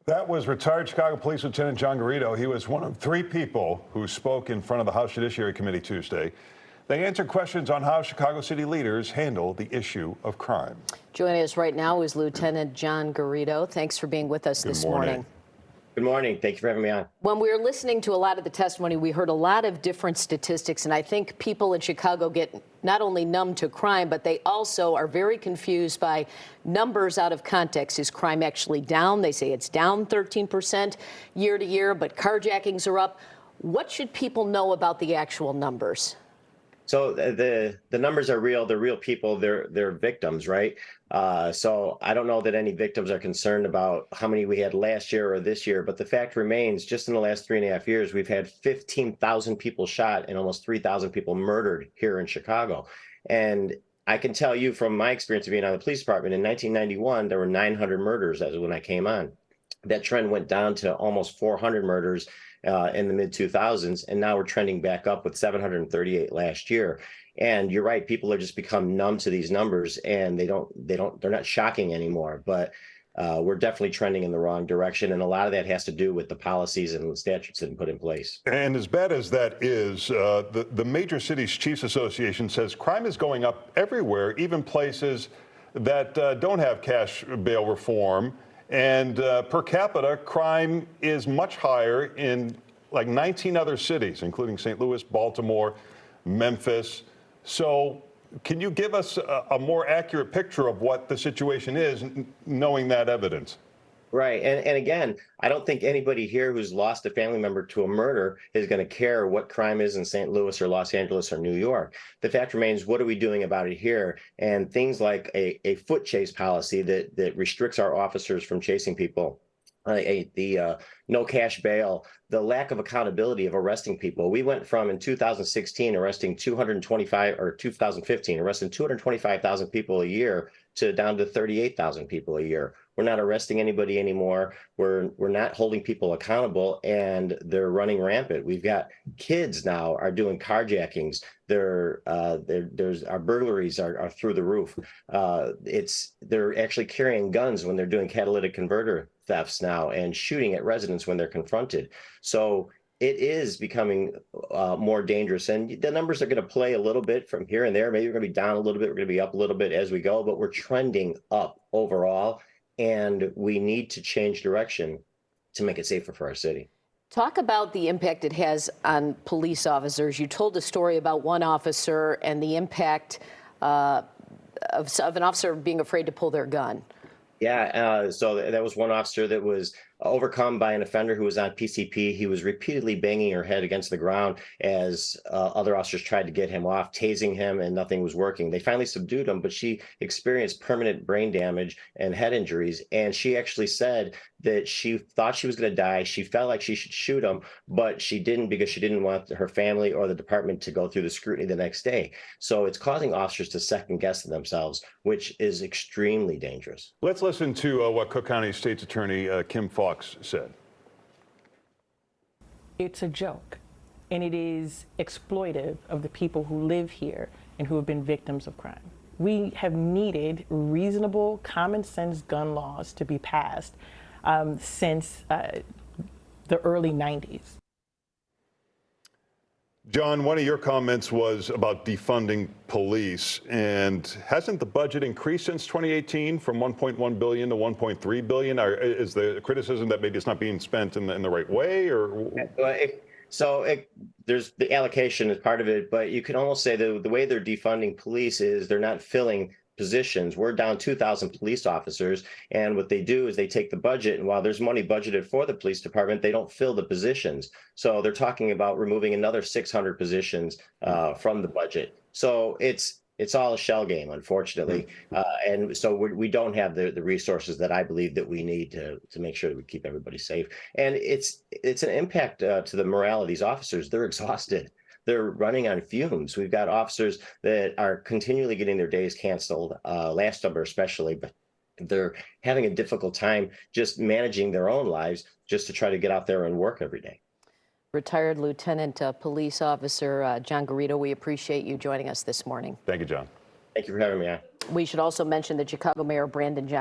That was retired Chicago Police Lieutenant John Garrido. He was one of three people who spoke in front of the House Judiciary Committee Tuesday. They answered questions on how Chicago city leaders handle the issue of crime. Joining us right now is Lieutenant John Garrido. Thanks for being with us this morning. Good morning. Thank you for having me on. When we were listening to a lot of the testimony, we heard a lot of different statistics, and I think people in Chicago get not only numb to crime, but they also are very confused by numbers out of context. Is crime actually down? They say it's down 13% year to year, but carjackings are up. What should people know about the actual numbers? So the numbers are real. They're real people. They're victims, right? So I don't know that any victims are concerned about how many we had last year or this year, but the fact remains, just in the last 3.5 years, we've had 15,000 people shot and almost 3,000 people murdered here in Chicago. And I can tell you from my experience of being on the police department, in 1991, there were 900 murders. That was when I came on. That trend went down to almost 400 murders in the mid-2000s, and now we're trending back up with 738 last year. And you're right, people are just become numb to these numbers, and they're not shocking anymore. But we're definitely trending in the wrong direction, and a lot of that has to do with the policies and the statutes that have been put in place. And as bad as that is, the Major Cities Chiefs Association says crime is going up everywhere, even places that don't have cash bail reform. And per capita, crime is much higher in like 19 other cities, including St. Louis, Baltimore, Memphis. So can you give us a more accurate picture of what the situation is, knowing that evidence? Right. And again, I don't think anybody here who's lost a family member to a murder is going to care what crime is in St. Louis or Los Angeles or New York. The fact remains, what are we doing about it here? And things like a foot chase policy that restricts our officers from chasing people. The no cash bail, the lack of accountability of arresting people. We went from, in 2016, arresting 225,000 people a year to down to 38,000 people a year. We're not arresting anybody anymore. We're not holding people accountable, and they're running rampant. We've got kids now are doing carjackings. There's our burglaries are through the roof. They're actually carrying guns when they're doing catalytic converter thefts now, and shooting at residents when they're confronted. So it is becoming more dangerous, and the numbers are going to play a little bit from here and there. Maybe we're going to be down a little bit, we're going to be up a little bit as we go, but we're trending up overall, and we need to change direction to make it safer for our city. Talk about the impact it has on police officers. You told a story about one officer and the impact of an officer being afraid to pull their gun. Yeah, so that was one officer that was overcome by an offender who was on PCP. He was repeatedly banging her head against the ground as other officers tried to get him off, tasing him, and nothing was working. They finally subdued him, but she experienced permanent brain damage and head injuries. And she actually said that she thought she was going to die. She felt like she should shoot him, but she didn't, because she didn't want her family or the department to go through the scrutiny the next day. So it's causing officers to second guess themselves, which is extremely dangerous. Let's listen to what Cook County State's Attorney Kim Foxx said. It's a joke, and it is exploitive of the people who live here and who have been victims of crime. We have needed reasonable, common sense gun laws to be passed since the early 90s. John, one of your comments was about defunding police, and hasn't the budget increased since 2018 from $1.1 billion to $1.3 billion? Is the criticism that maybe it's not being spent in the right way, or? There's the allocation is part of it, but you can almost say the way they're defunding police is they're not filling positions. We're down 2,000 police officers, and what they do is they take the budget, and while there's money budgeted for the police department, they don't fill the positions. So they're talking about removing another 600 positions from the budget. So it's all a shell game, unfortunately, and so we don't have the resources that I believe that we need to make sure that we keep everybody safe. And it's an impact to the morale of these officers. They're exhausted. They're running on fumes. We've got officers that are continually getting their days canceled, last summer especially, but they're having a difficult time just managing their own lives just to try to get out there and work every day. Retired Lieutenant Police Officer John Garrido, we appreciate you joining us this morning. Thank you, John. Thank you for having me on. We should also mention that Chicago Mayor Brandon Johnson